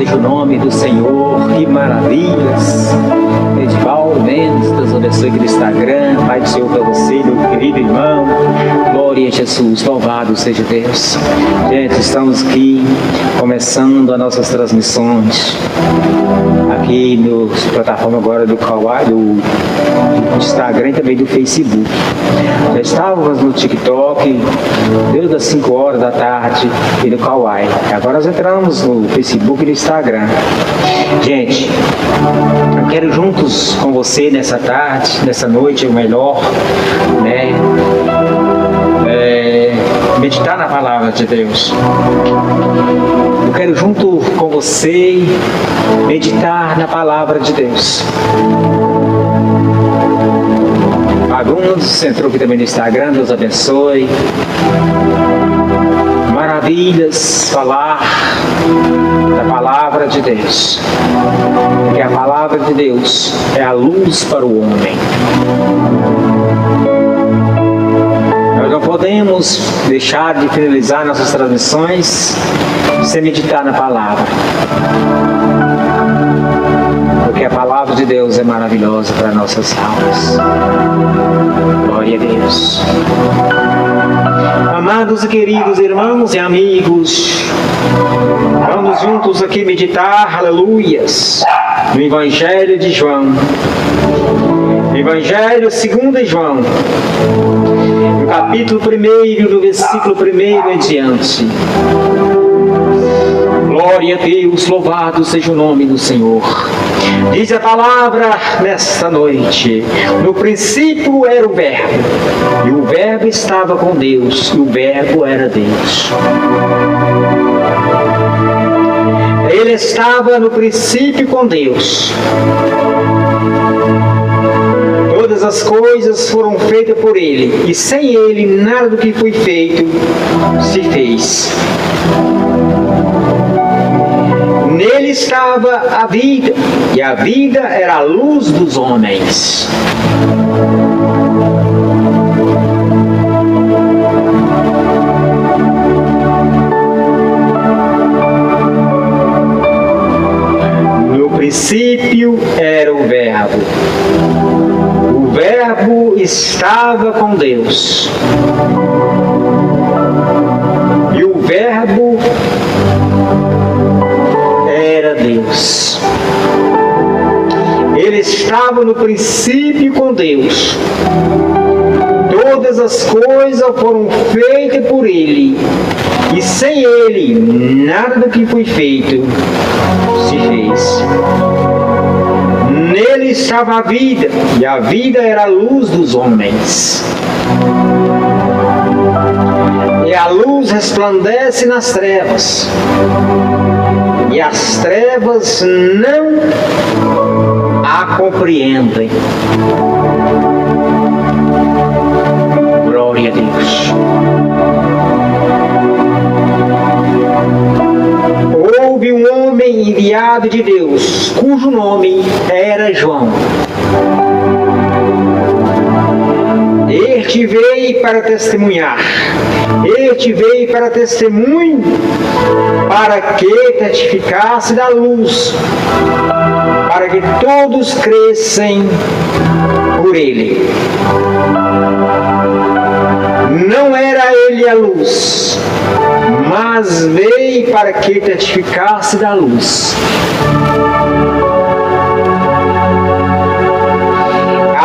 seja o nome do Senhor, que maravilhas. Edivaldo Mendes, Deus abençoe aqui no Instagram. Pai do Senhor para você, meu querido irmão. Glória a Jesus, louvado seja Deus. Gente, estamos aqui começando as nossas transmissões aqui na plataforma agora do Kawaii, do Instagram e também do Facebook. Já estávamos no TikTok desde as 5 horas da tarde e no Kawaii. Agora nós entramos no Facebook e no Instagram. Gente, eu quero juntos com você nessa tarde, nessa noite, o melhor, né? Meditar na palavra de Deus. Eu quero junto com você meditar na palavra de Deus. Alguns entrou aqui também no Instagram, Deus abençoe. Maravilhas falar da palavra de Deus, porque a palavra de Deus é a luz para o homem. Nós não podemos deixar de finalizar nossas transmissões sem meditar na palavra, porque a palavra de Deus é maravilhosa para nossas almas. Glória a Deus. Amados e queridos irmãos e amigos, vamos juntos aqui meditar, aleluias, no Evangelho de João. Evangelho segundo João, no capítulo 1, do versículo 1 em diante. Glória a Deus, louvado seja o nome do Senhor. Diz a palavra nesta noite: no princípio era o Verbo, e o Verbo estava com Deus, e o Verbo era Deus. Ele estava no princípio com Deus. Todas as coisas foram feitas por Ele, e sem Ele nada do que foi feito se fez. Nele estava a vida, e a vida era a luz dos homens. No princípio era o Verbo. O Verbo estava com Deus. E o Verbo era Deus. Ele estava no princípio com Deus. Todas as coisas foram feitas por Ele, e sem Ele nada do que foi feito se fez. Nele estava a vida, e a vida era a luz dos homens. E a luz resplandece nas trevas, e as trevas não a compreendem. Glória a Deus. Houve um homem enviado de Deus, cujo nome era João. Este veio para testemunhar. Este veio para testemunho, para que testificasse da luz, para que todos crescem por ele. Não era ele a luz, mas veio para que testificasse da luz.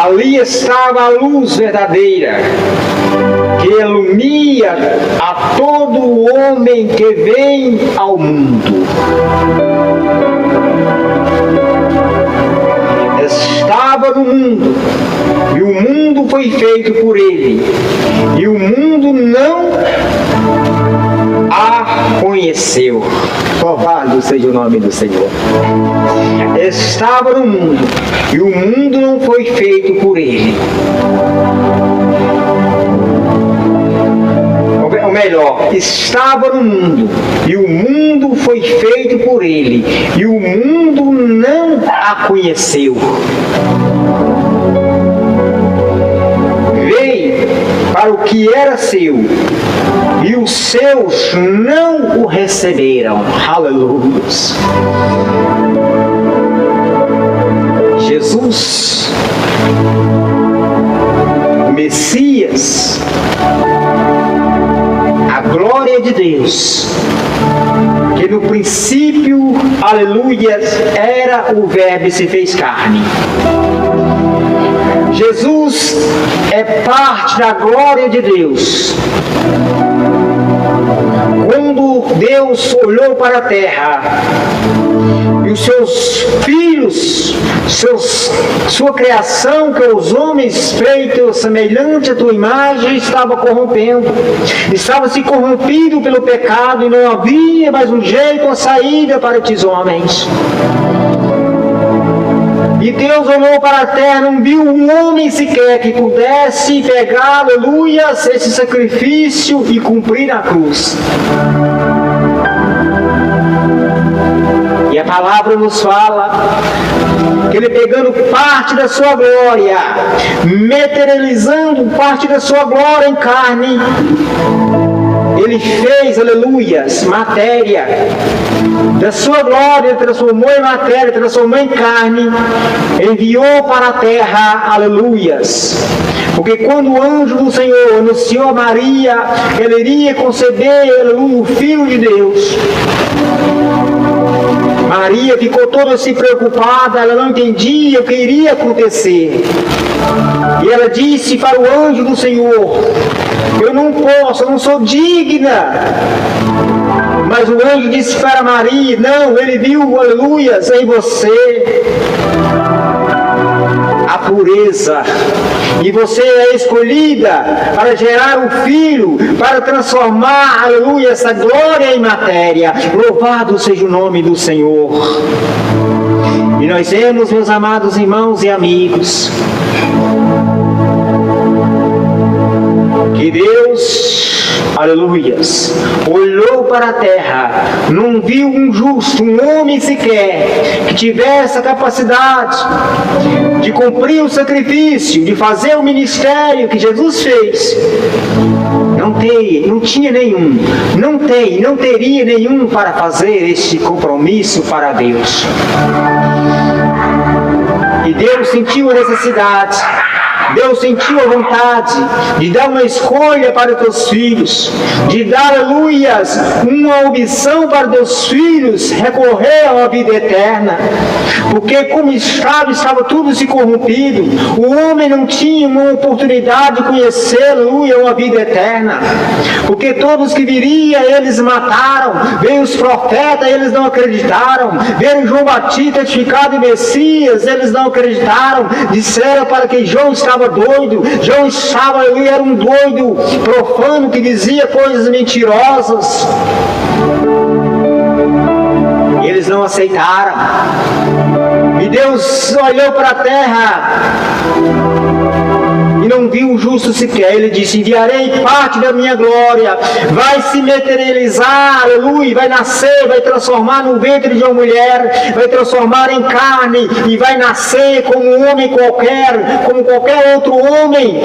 Ali estava a luz verdadeira, que ilumina a todo homem que vem ao mundo. Estava no mundo, e o mundo foi feito por ele, e o mundo não a conheceu. Louvado seja o nome do Senhor. Estava no mundo, e o mundo não foi feito por ele. Ou melhor, estava no mundo, e o mundo foi feito por ele, e o mundo não a conheceu. Veio para para o que era seu, e os seus não o receberam. Aleluia. Jesus, o Messias, a glória de Deus, que no princípio, aleluia, era o Verbo e se fez carne. Jesus é parte da glória de Deus. Quando Deus olhou para a terra e os seus filhos, sua criação, que os homens feitos semelhante à tua imagem, estava corrompendo, estava se corrompido pelo pecado, e não havia mais um jeito, uma saída para estes homens. E Deus olhou para a terra, não viu um homem sequer que pudesse pegar, aleluias, esse sacrifício e cumprir a cruz. E a palavra nos fala que ele, pegando parte da sua glória, materializando parte da sua glória em carne, ele fez, aleluias, matéria da sua glória, transformou em matéria, transformou em carne, enviou para a terra, aleluias. Porque quando o anjo do Senhor anunciou a Maria que ela iria conceber, aleluia, o Filho de Deus, Maria ficou toda assim preocupada, ela não entendia o que iria acontecer. E ela disse para o anjo do Senhor: eu não posso, eu não sou digna. Mas o anjo disse para Maria: não, ele viu, aleluias, em você a pureza, e você é escolhida para gerar um filho, para transformar, aleluia, essa glória em matéria. Louvado seja o nome do Senhor. E nós vemos, meus amados irmãos e amigos, que Deus, aleluias, olhou para a terra, não viu um justo, um homem sequer, que tivesse a capacidade de cumprir o sacrifício, de fazer o ministério que Jesus fez. Não tinha nenhum, não teria nenhum para fazer este compromisso para Deus. E Deus sentiu a necessidade, Deus sentiu a vontade de dar uma escolha para os teus filhos, de dar, aleluias, uma opção para os teus filhos recorrer à vida eterna. Porque como estava tudo se corrompido, o homem não tinha uma oportunidade de conhecer, aleluia, uma vida eterna. Porque todos que viriam, eles mataram. Veio os profetas, eles não acreditaram. Veio João Batista testificado de Messias, eles não acreditaram. Disseram para que João estava doido. João estava, aleluia, era um doido profano que dizia coisas mentirosas. Eles não aceitaram. E Deus olhou para a terra e não viu um justo sequer. Ele disse: enviarei parte da minha glória, vai se materializar, aleluia, vai nascer, vai transformar no ventre de uma mulher, vai transformar em carne e vai nascer como um homem qualquer, como qualquer outro homem.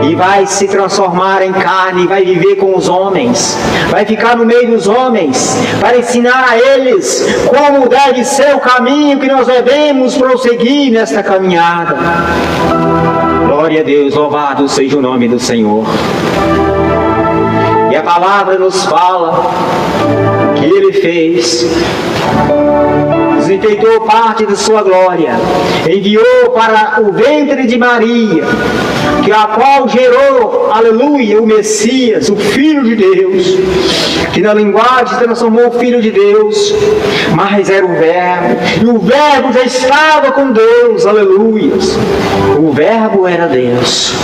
E vai se transformar em carne, vai viver com os homens, vai ficar no meio dos homens, para ensinar a eles como deve ser o caminho que nós devemos prosseguir nesta caminhada. Glória a Deus, louvado seja o nome do Senhor. E a palavra nos fala que Ele fez, desinfeitou parte de sua glória, enviou para o ventre de Maria, que a qual gerou, aleluia, o Messias, o Filho de Deus, que na linguagem transformou o Filho de Deus, mas era o Verbo, e o Verbo já estava com Deus, aleluia. O Verbo era Deus.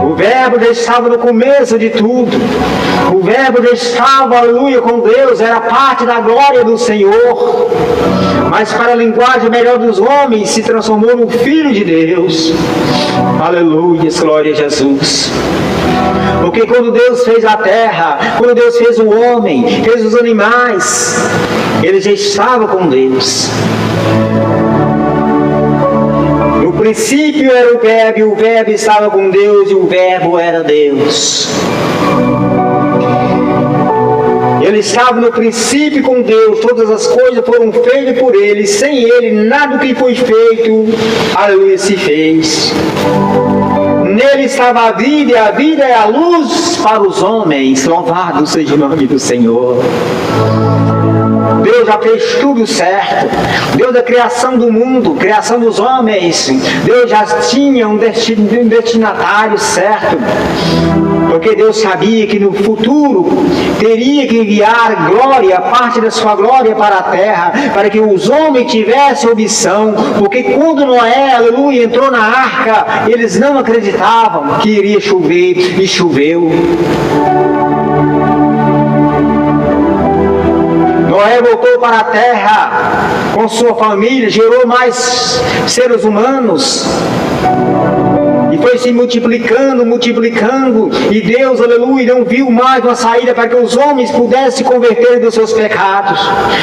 O Verbo já estava no começo de tudo. O Verbo já estava, aleluia, com Deus, era parte da glória do Senhor. Mas para a linguagem melhor dos homens, se transformou no Filho de Deus. Aleluia, glória a Jesus. Porque quando Deus fez a terra, quando Deus fez o homem, fez os animais, Ele já estava com Deus. No princípio era o Verbo, e o Verbo estava com Deus, e o Verbo era Deus. Ele estava no princípio com Deus, todas as coisas foram feitas por Ele, sem Ele nada do que foi feito, aleluia, se fez. Nele estava a vida, e a vida é a luz para os homens. Louvado seja o nome do Senhor. Deus já fez tudo certo. Deus da criação do mundo, criação dos homens, Deus já tinha um destinatário certo. Porque Deus sabia que no futuro teria que enviar glória, parte da sua glória para a terra, para que os homens tivessem opção. Porque quando Noé, aleluia, entrou na arca, eles não acreditavam que iria chover, e choveu. Noé voltou para a terra com sua família, gerou mais seres humanos. E foi se multiplicando, e Deus, aleluia, não viu mais uma saída para que os homens pudessem se converter dos seus pecados.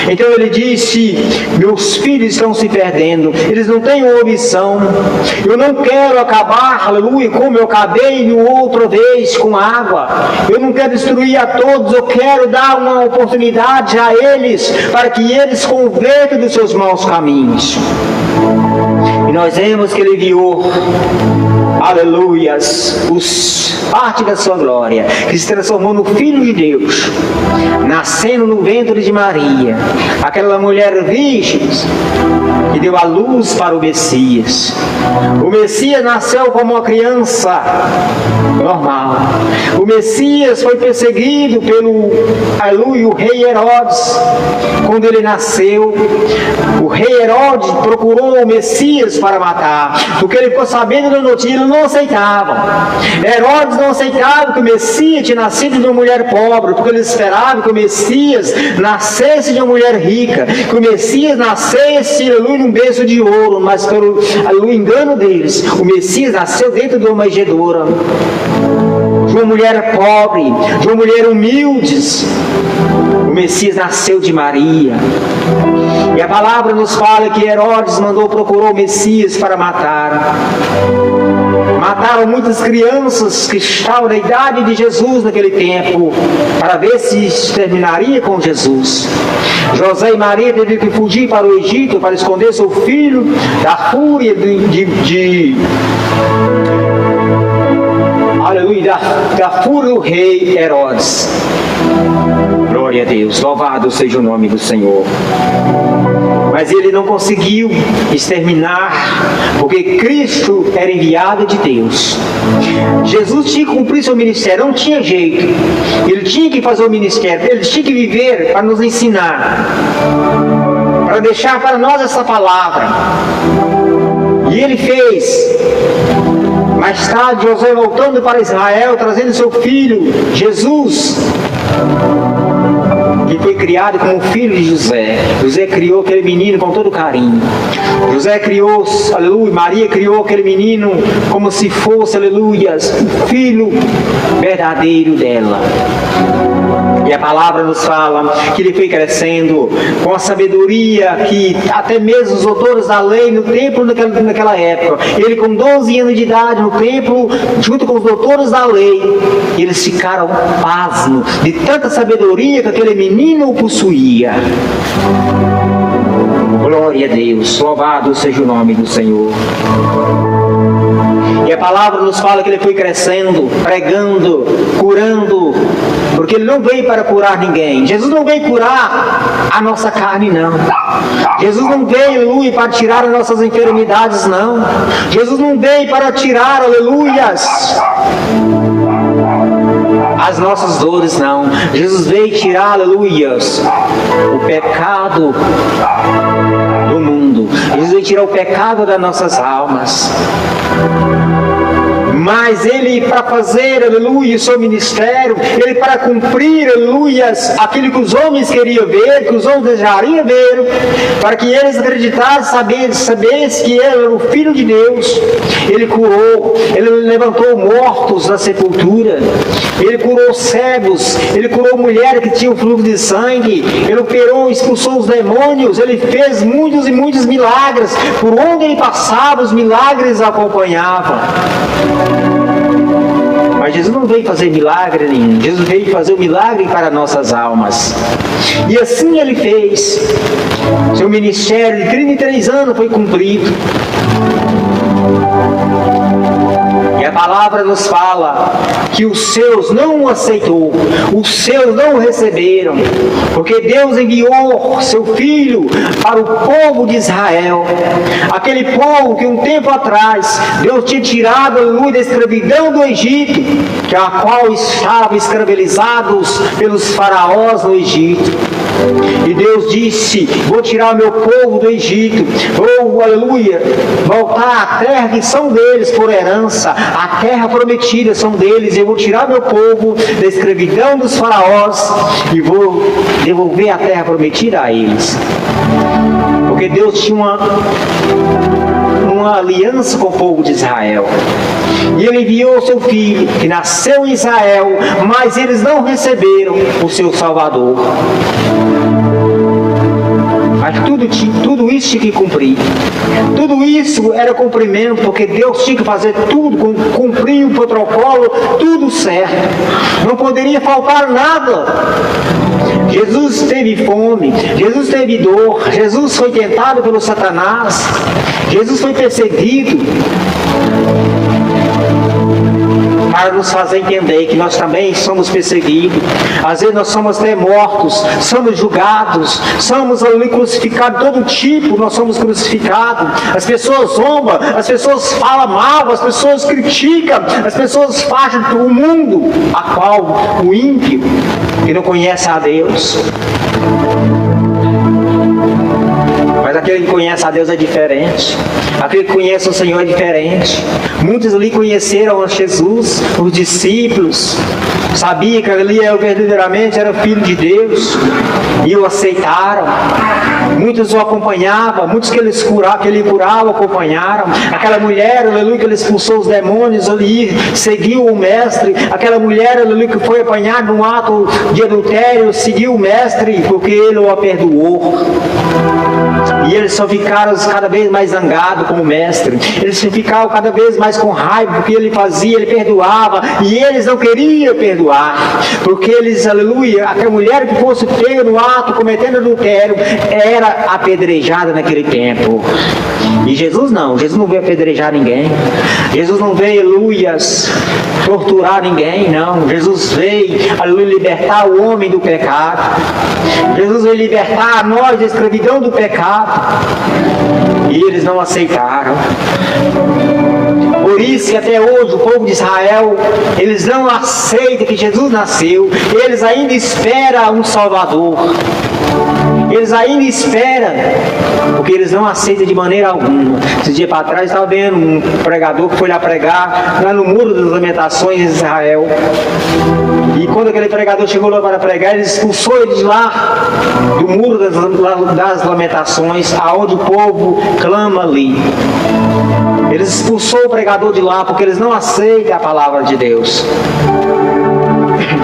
Então Ele disse: meus filhos estão se perdendo, eles não têm uma opção. Eu não quero acabar, aleluia, como eu acabei outra vez com água. Eu não quero destruir a todos, eu quero dar uma oportunidade a eles, para que eles convertam dos seus maus caminhos. E nós vemos que Ele enviou, aleluias, parte da sua glória, que se transformou no Filho de Deus, nascendo no ventre de Maria, aquela mulher virgem, que deu a luz para o Messias. O Messias nasceu como uma criança normal. O Messias foi perseguido pelo, aleluia, o rei Herodes. Quando ele nasceu, o rei Herodes procurou o Messias para matar, porque ele ficou sabendo da notícia, ele não aceitava. Herodes não aceitava que o Messias tinha nascido de uma mulher pobre, porque ele esperava que o Messias nascesse de uma mulher rica, que o Messias nascesse, aleluia, num berço de ouro. Mas pelo, aleluia, engano deles, o Messias nasceu dentro de uma manjedoura, de uma mulher pobre, de uma mulher humilde. O Messias nasceu de Maria. E a palavra nos fala que Herodes procurou o Messias para matar. Mataram muitas crianças que estavam na idade de Jesus naquele tempo, para ver se terminaria com Jesus. José e Maria teve que fugir para o Egito para esconder seu filho da fúria aleluia, da fúria do rei Herodes. Glória a Deus, louvado seja o nome do Senhor. Mas ele não conseguiu exterminar, porque Cristo era enviado de Deus. Jesus tinha que cumprir seu ministério, não tinha jeito. Ele tinha que fazer o ministério, ele tinha que viver para nos ensinar, para deixar para nós essa palavra. E ele fez. Mais tarde, José voltando para Israel, trazendo seu filho, Jesus, que foi criado como filho de José. José criou aquele menino com todo carinho. José criou, aleluia, Maria criou aquele menino como se fosse, aleluia, o filho verdadeiro dela. E a palavra nos fala que ele foi crescendo com a sabedoria que até mesmo os doutores da lei no templo naquela época, ele com 12 anos de idade no templo, junto com os doutores da lei, eles ficaram pasmos de tanta sabedoria que aquele menino possuía. Glória a Deus, louvado seja o nome do Senhor. E a palavra nos fala que ele foi crescendo, pregando, curando, porque ele não veio para curar ninguém. Jesus não veio curar a nossa carne, não. Jesus não veio, aleluia, para tirar as nossas enfermidades, não. Jesus não veio para tirar, aleluias, as nossas dores, não. Jesus veio tirar, aleluias, o pecado do mundo. Jesus veio tirar o pecado das nossas almas. mas ele, para fazer, aleluia, o seu ministério, ele para cumprir, aleluia, aquilo que os homens queriam ver, que os homens desejariam ver, para que eles acreditassem, sabessem que ele era o Filho de Deus, ele curou, ele levantou mortos da sepultura, ele curou cegos, ele curou mulheres que tinham fluxo de sangue, ele operou, expulsou os demônios, ele fez muitos e muitos milagres, por onde ele passava, os milagres acompanhavam. Mas Jesus não veio fazer milagre nenhum, Jesus veio fazer o milagre para nossas almas. E assim ele fez. Seu ministério de 33 anos foi cumprido. E a palavra nos fala que os seus não o aceitou, os seus não o receberam, porque Deus enviou seu Filho para o povo de Israel, aquele povo que um tempo atrás Deus tinha tirado a luz da escravidão do Egito, que a qual estavam escravizados pelos faraós no Egito. E Deus disse: vou tirar o meu povo do Egito, vou, aleluia, voltar à terra que são deles por herança, a terra prometida são deles. Eu vou tirar meu povo da escravidão dos faraós e vou devolver a terra prometida a eles. Porque Deus tinha uma aliança com o povo de Israel. E ele enviou o seu filho, que nasceu em Israel, mas eles não receberam o seu Salvador. Mas tudo isso tinha que cumprir. Tudo isso era cumprimento, porque Deus tinha que fazer tudo, cumprir o protocolo, tudo certo. Não poderia faltar nada. Jesus teve fome, Jesus teve dor, Jesus foi tentado pelo Satanás, Jesus foi perseguido, para nos fazer entender que nós também somos perseguidos. Às vezes nós somos até mortos, somos julgados, somos ali crucificados, todo tipo nós somos crucificados. As pessoas zombam, as pessoas falam mal, as pessoas criticam, as pessoas fazem o mundo, a qual o ímpio, que não conhece a Deus. Mas aquele que conhece a Deus é diferente. Aquele que conhece o Senhor é diferente. Muitos ali conheceram a Jesus, os discípulos, sabiam que ali verdadeiramente era filho de Deus e o aceitaram. Muitos o acompanhavam, muitos que ele curava acompanharam. Aquela mulher, aleluia, que ele expulsou os demônios ali, seguiu o mestre. Aquela mulher, aleluia, que foi apanhada num ato de adultério, seguiu o mestre porque ele o perdoou. E eles só ficaram cada vez mais zangados com o mestre. Eles ficavam cada vez mais com raiva, porque ele fazia, ele perdoava, e eles não queriam perdoar, porque eles, aleluia, aquela mulher que fosse pega no ato, cometendo adultério, era apedrejada naquele tempo. E Jesus não veio apedrejar ninguém. Jesus não veio, aleluias, torturar ninguém, não. Jesus veio, aleluia, libertar o homem do pecado. Jesus veio libertar nós da escravidão do pecado. E eles não aceitaram. Por isso que até hoje o povo de Israel, eles não aceitam que Jesus nasceu. Eles ainda esperam um Salvador. Eles ainda esperam, porque eles não aceitam de maneira alguma. Esse dia para trás estava vendo um pregador que foi lá pregar lá no Muro das Lamentações em Israel. E quando aquele pregador chegou lá para pregar, ele expulsou ele de lá, do Muro das Lamentações, aonde o povo clama ali. Eles expulsou o pregador de lá, porque eles não aceitam a palavra de Deus.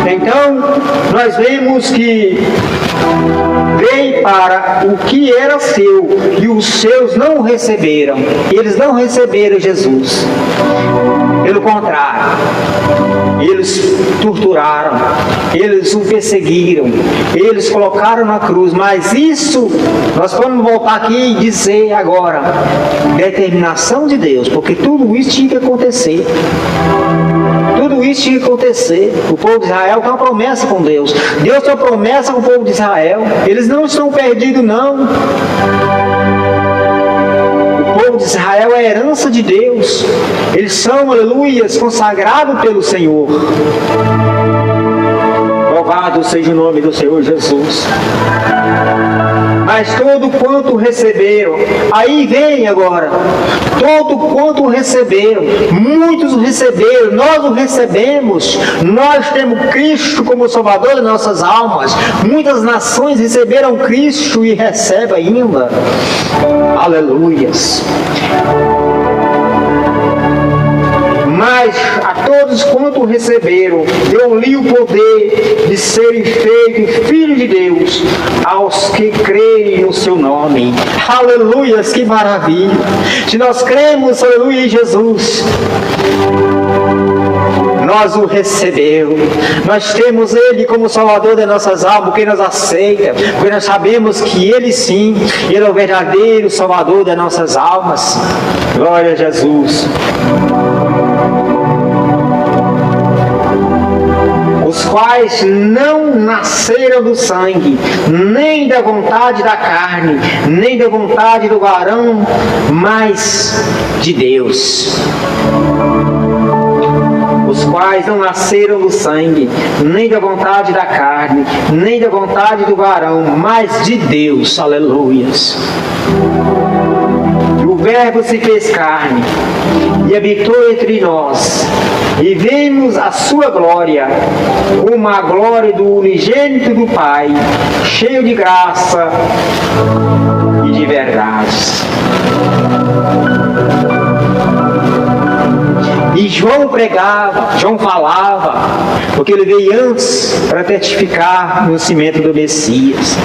Então, nós vemos que veio para o que era seu, e os seus não o receberam. Eles não receberam Jesus. Pelo contrário, eles torturaram, eles o perseguiram, eles colocaram na cruz. Mas isso, nós vamos voltar aqui e dizer agora, determinação de Deus, porque tudo isso tinha que acontecer. Tudo isso tinha que acontecer. O povo de Israel tem uma promessa com Deus. Deus tem uma promessa com o povo de Israel. Eles não estão perdidos, não. O povo de Israel é a herança de Deus. Eles são, aleluias, consagrados pelo Senhor. Louvado seja o nome do Senhor Jesus. Mas todo quanto receberam, aí vem agora, todo quanto receberam, muitos o receberam, nós o recebemos, nós temos Cristo como Salvador de nossas almas, muitas nações receberam Cristo e recebem ainda, aleluias. Mas a todos quanto receberam, deu-lhe o poder de serem feitos filhos de Deus, aos que creem no seu nome. Aleluias, que maravilha! Se nós cremos, aleluia, em Jesus, nós o recebemos, nós temos Ele como Salvador das nossas almas, porque nos aceita, porque nós sabemos que Ele sim, Ele é o verdadeiro Salvador das nossas almas. Glória a Jesus. Os quais não nasceram do sangue, nem da vontade da carne, nem da vontade do varão, mas de Deus. Os quais não nasceram do sangue, nem da vontade da carne, nem da vontade do varão, mas de Deus. Aleluias. O Verbo se fez carne e habitou entre nós, e vimos a sua glória, como a glória do unigênito do Pai, cheio de graça e de verdades. E João pregava, João falava, porque ele veio antes para testificar o nascimento do Messias.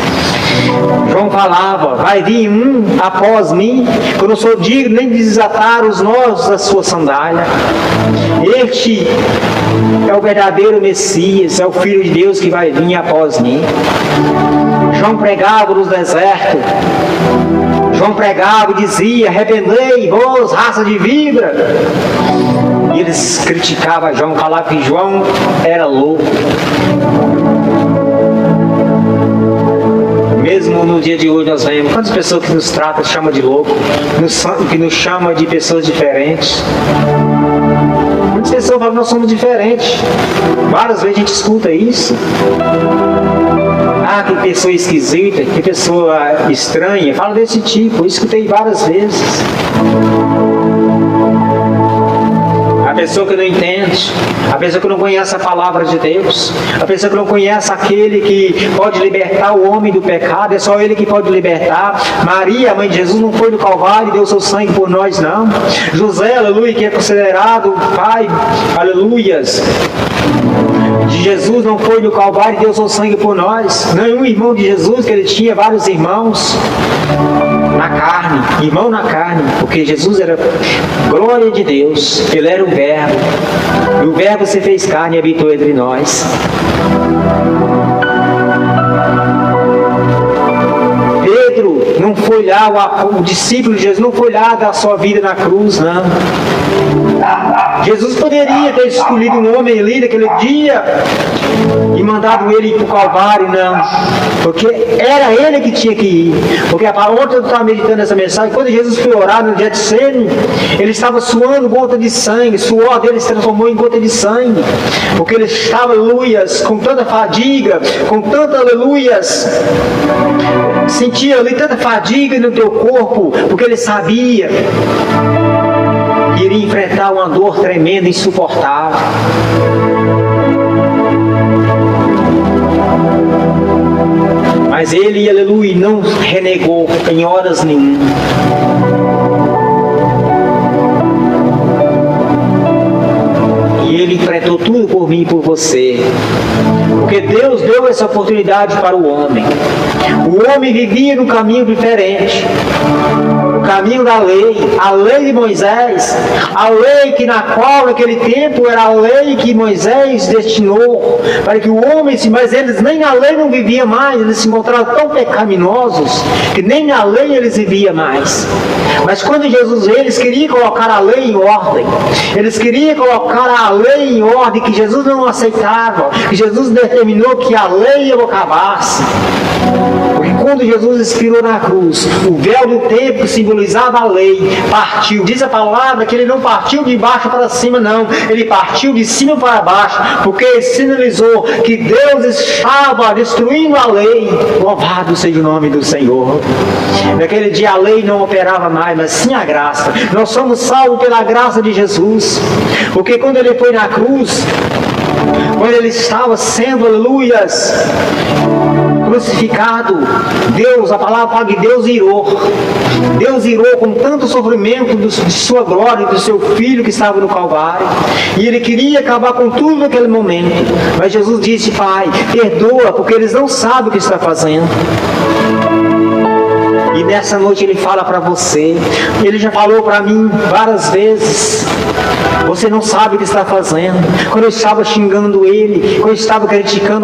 João falava, vai vir um após mim, que eu não sou digno nem de desatar os nós da sua sandália. Este é o verdadeiro Messias, é o Filho de Deus que vai vir após mim. João pregava nos desertos. João pregava e dizia, arrependei vós, raça de vidro. E eles criticavam João, falavam que João era louco. Mesmo no dia de hoje nós vemos quantas pessoas que nos tratam, chamam de louco, que nos chamam de pessoas diferentes. Muitas pessoas falam que nós somos diferentes. Várias vezes a gente escuta isso. Ah, que pessoa esquisita, que pessoa estranha. Fala desse tipo, eu escutei várias vezes. A pessoa que não entende, a pessoa que não conhece a palavra de Deus, a pessoa que não conhece aquele que pode libertar o homem do pecado, é só Ele que pode libertar. Maria, a mãe de Jesus, não foi no Calvário e deu seu sangue por nós, não. José, aleluia, que é considerado o pai, aleluias, de Jesus, não foi no Calvário e deu seu sangue por nós. Nenhum irmão de Jesus, que ele tinha vários irmãos na carne, irmão na carne, porque Jesus era glória de Deus, Ele era o Verbo, e o Verbo se fez carne e habitou entre nós. Pedro não foi lá, o discípulo de Jesus não foi lá dar sua vida na cruz, não. Jesus poderia ter escolhido um homem ali naquele dia e mandado ele ir para o Calvário, não, porque era ele que tinha que ir. Porque ontem eu estava meditando essa mensagem, quando Jesus foi orar no Getsemane, ele estava suando gota de sangue, o suor dele se transformou em gota de sangue, porque ele estava, aleluias, com tanta fadiga, com tanta, aleluias, sentia ali tanta fadiga no teu corpo, porque ele sabia que iria enfrentar uma dor tremenda, insuportável. Mas ele, aleluia, não renegou em horas nenhuma. E ele enfrentou tudo por mim e por você. Porque Deus deu essa oportunidade para o homem. O homem vivia num caminho diferente. O caminho da lei, a lei de Moisés, a lei que na qual naquele tempo era a lei que Moisés destinou para que o homem, mas eles nem na lei não viviam mais, eles se encontraram tão pecaminosos que nem na lei eles viviam mais. Mas quando Jesus veio, eles queriam colocar a lei em ordem, eles queriam colocar a lei em ordem que Jesus não aceitava, que Jesus determinou que a lei acabasse. Porque quando Jesus expirou na cruz, o véu do templo simbolizava simbolizava a lei, partiu. Diz a palavra que ele não partiu de baixo para cima, não. Ele partiu de cima para baixo, porque sinalizou que Deus estava destruindo a lei. Louvado seja o nome do Senhor. Naquele dia a lei não operava mais, mas sim a graça. Nós somos salvos pela graça de Jesus, porque quando ele foi na cruz, quando ele estava sendo, aleluias, crucificado, Deus, a palavra fala que Deus irou. Deus irou com tanto sofrimento de sua glória, do seu filho que estava no Calvário. E ele queria acabar com tudo naquele momento. Mas Jesus disse: Pai, perdoa, porque eles não sabem o que está fazendo. E nessa noite ele fala para você. Ele já falou para mim várias vezes: você não sabe o que está fazendo. Quando eu estava xingando ele, quando eu estava criticando